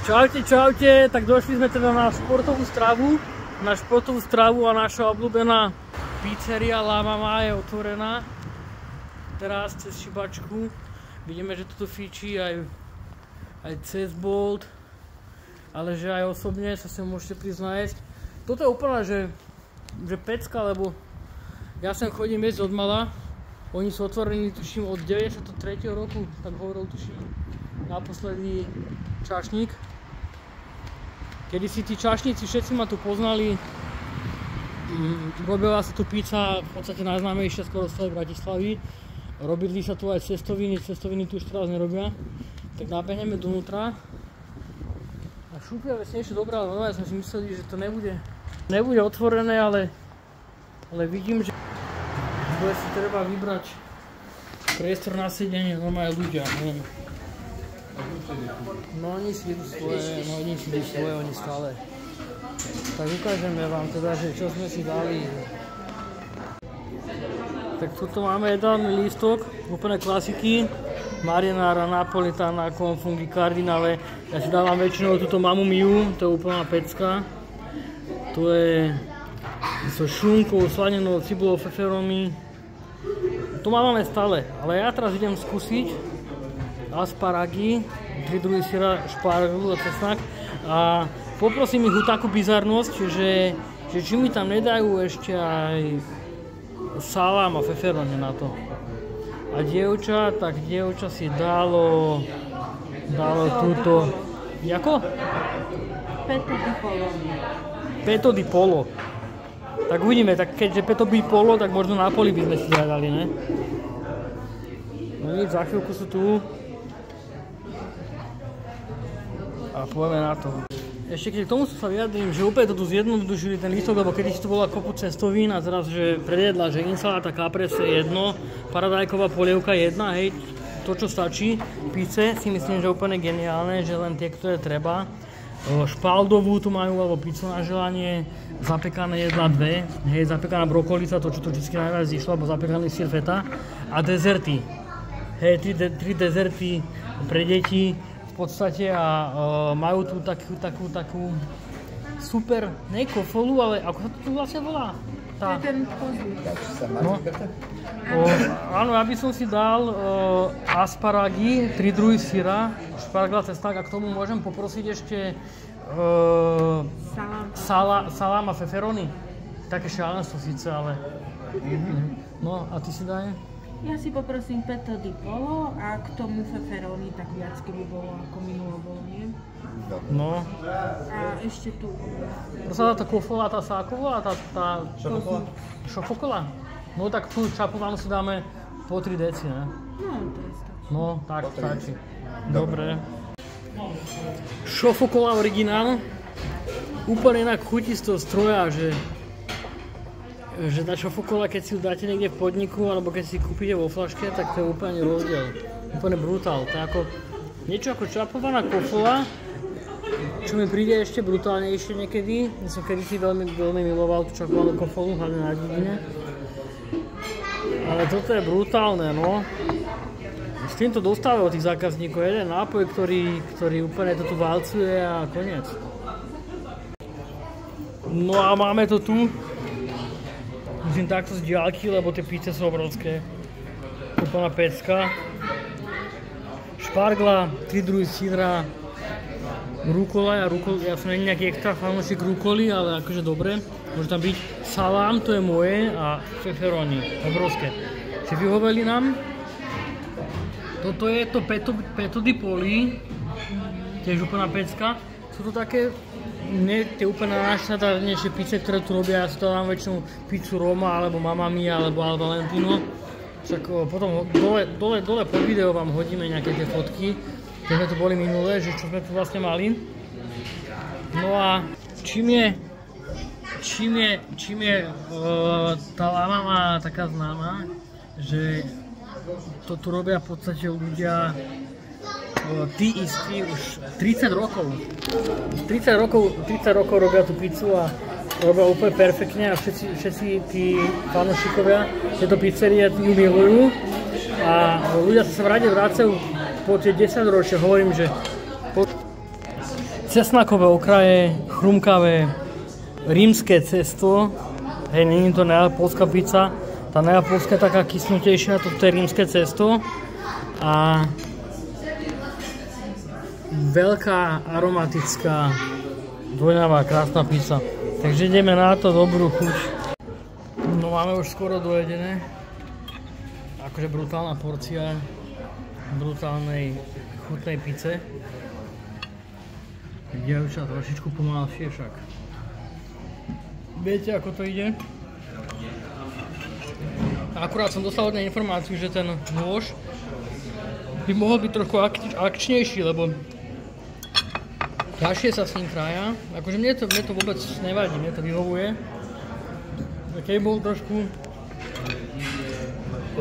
Čaute, čaute, tak došli sme teda na športovú stravu a naša obľúbená pizzeria La Mama je otvorená teraz cez šibačku. Vidíme, že tu fíči aj cez Bolt, ale že aj osobne sa sem môžete prísť nájsť. Toto je úplne, že pecka, lebo ja sem chodím jesť od mala. Oni sú otvorení, tuším, od 93. roku, tak hovoril, tuším, naposledy čašník. Kedy si tí čašníci všetci ma tu poznali, robila sa tu pizza, v podstate najznámejšia skoro z celej Bratislavy. Robili sa tu aj cestoviny tu už teraz nerobia. Tak nabehneme dovnútra. A šupia vesnejšie dobrá, ale normálne sme si mysleli, že to nebude otvorené, ale vidím, že bude si treba vybrať priestor na sedenie, normálne ľudia. No oni si idú svoje, oni stále. Tak ukážeme vám teda, že čo sme si dali. Tak tuto máme jedálny lístok, úplne klasiky. Marinara, napolitana, konfungi, kardinale. Ja si dávam väčšinou túto Mammu Miu, to je úplná pecka. Tu je so šunkou, slaninou, cibulou, feferónmi. Tu máme stále, ale ja teraz idem skúsiť asparagy, 3 druhy syra, šparglu a cesnak. A poprosím ich o takú bizarnosť, že či mi tam nedajú ešte aj salám a feferóne na to. A dievča si dalo túto, jako? Peto di polo. Tak uvidíme, tak keďže peto di polo, tak možno Napoli by sme si dali, ne? No nič, za chvíľku sú tu. A povieme na to. Ešte keď k tomu sa vyjadrím, že úplne to tu zjednodušili ten lístok, lebo kedysi to bola kopu cestovín a teraz, že predjedla, že insaláta, caprese jedno, paradajková polievka jedna, hej, to čo stačí. Pizze si myslím, že úplne geniálne, že len tie, ktoré treba. Špaldovú tu majú, alebo pizzu na želanie, zapekané jedla dve, hej, zapekaná brokolica, to čo tu vždy najviac zišlo, alebo zapekaný sír feta a dezerty. Hej, tri dezerty pre deti v podstate a majú tu takú super, ne kofolu, ale ako sa to tu vlastne volá? No. Áno, ja by som si dal asparagy, 3 druhy syra, špargla, cesnak a k tomu môžem poprosiť ešte salám a feferóny. Také šialenstvo síce, ale... No, a ty si daj? Ja si poprosím peto di polo a k tomu feferóny, tak viac keby bolo ako minulo bolo, nie? No. A ešte tu. Prosím, tá kofola, tá sáková, tá šofokola? No tak tú čapovanú si dáme po 3 deci, ne? No, to je stačí. No, tak stačí. Dobre. Šofokola originál. Úplne inak chutí z toho stroja, že tá šofokola, keď si ju dáte niekde v podniku, alebo keď si kúpite vo flaške, tak to je úplne rozdiel. Úplne brutál. To je ako niečo ako čapovaná kofola, čo mi príde ešte brutálnejšie niekedy. Ja som kedysi veľmi miloval tú čapovanú kofolu, hlavne na dedine. Ale toto je brutálne, no. S týmto dostávajú tých zákazníkov jeden nápoj, ktorý úplne to tu valcuje a koniec. No a máme to tu. Musím takto z diaľky, lebo tie pizze sú obrovské. Úplná pecka. Špargla, 3 druhy syra, rukola. Ja som nie nejaký extra fanúšik rukoly, ale akože dobre. Môže tam byť salám, to je moje, a feferóny, obrovské. Si vyhoveli nám. Toto je to peto di poli, tiež úplná pecka. Sú to také tie úplne najštandardnejšie pizze, ktoré tu robia. Ja si to dám väčšinou pizzu Roma, alebo Mamma Mia, alebo Al Valentino. Však potom dole pod video vám hodíme nejaké tie fotky, keď sme tu boli minulé, že čo sme tu vlastne mali. No a čím je tá La Mama taká známa, že to tu robia v podstate ľudia tí istí už 30 rokov. 30 rokov robia tú pizzu a robia úplne perfektne a všetci tí fanúšikovia tieto pizzerie ju milujú a ľudia sa v rade vracajú po tie 10 ročia. Hovorím, že cesnakové okraje, chrumkavé, rímske cesto. Hej, není to neapolská pizza. Tá neapolská je taká kysnutejšia, toto je rímske cesto. A veľká aromatická, dvojnavá, krásna pizza. Takže ideme na to, dobrú chuť. No máme už skoro dojedené. Akože brutálna porcia brutálnej chutnej pizze. Dievča trošičku pomalšie však. Viete, ako to ide? Akurát som dostal od nej informáciu, že ten nôž by mohol byť trochu akčnejší, lebo ťažšie sa s ním krája. Akože mne to vôbec nevadí, mne to vyhovuje. Keď bol trošku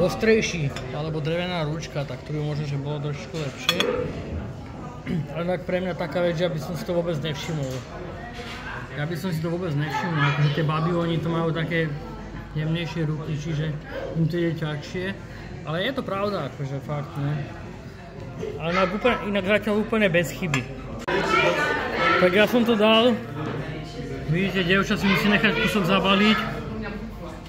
ostrejší, alebo drevená ručka, tak to by možno, že bolo trošku lepšie. Ale tak pre mňa taká vec, že ja by som si to vôbec nevšimol. Ja by som si to vôbec nevšimol, akože tie baby, oni to majú také jemnejšie ruky, čiže im to ide ťažšie. Ale je to pravda, akože fakt, ne? Ale inak zatiaľ úplne bez chyby. Tak ja som to dal. Vidíte, dievča si musí nechať kúsok zabaliť.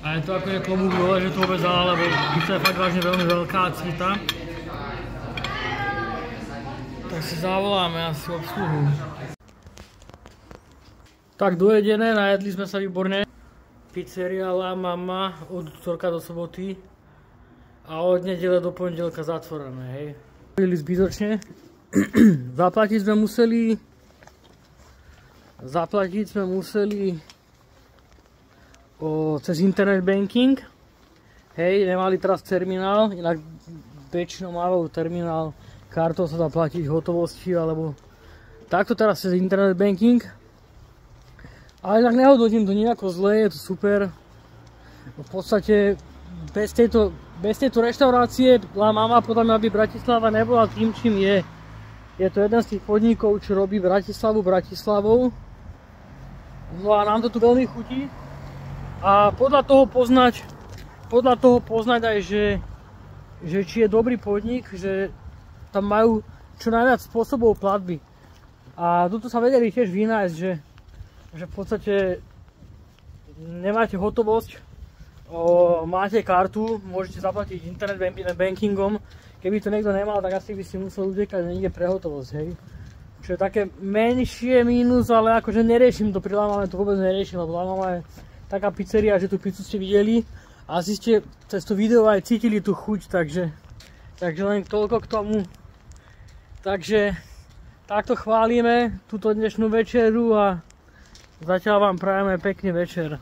A je to akože klobúk dole, že to vôbec dala, lebo pizza je fakt vážne veľmi veľká a cvita. Tak si zavoláme asi obsluhu. Tak dojedené, najedli sme sa výborne. Pizzeria La Mama od útorka do soboty a od nedele do pondelka zatvorené, hej. Jedli zbytočne. Zaplatiť sme museli cez internet banking. Hej, nemali teraz terminál, inak väčšinou mávajú terminál, kartou sa dá platiť v hotovosti, alebo takto teraz cez internet banking. Ale inak nehodnotím to nejako zle, je to super. V podstate bez tejto reštaurácie La Mama podľa mňa by Bratislava nebola tým, čím je. Je to jeden z tých podnikov, čo robí Bratislavou. No a nám to tu veľmi chutí. A podľa toho poznať aj, že či je dobrý podnik, že tam majú čo najviac spôsobov platby. A tuto sa vedeli tiež vynájsť, že v podstate nemáte hotovosť, máte kartu, môžete zaplatiť internet bankingom. Keby to niekto nemal, tak asi by si musel utekať niekde pre hotovosť, hej. Čo je také menšie mínus, ale akože neriešim to, pri La Mame to vôbec neriešim, lebo La Mama je taká pizzeria, že tú pizzu ste videli a asi ste cez to video aj cítili tú chuť, takže len toľko k tomu. Takže takto chválime túto dnešnú večeru a zatiaľ vám prajeme pekný večer.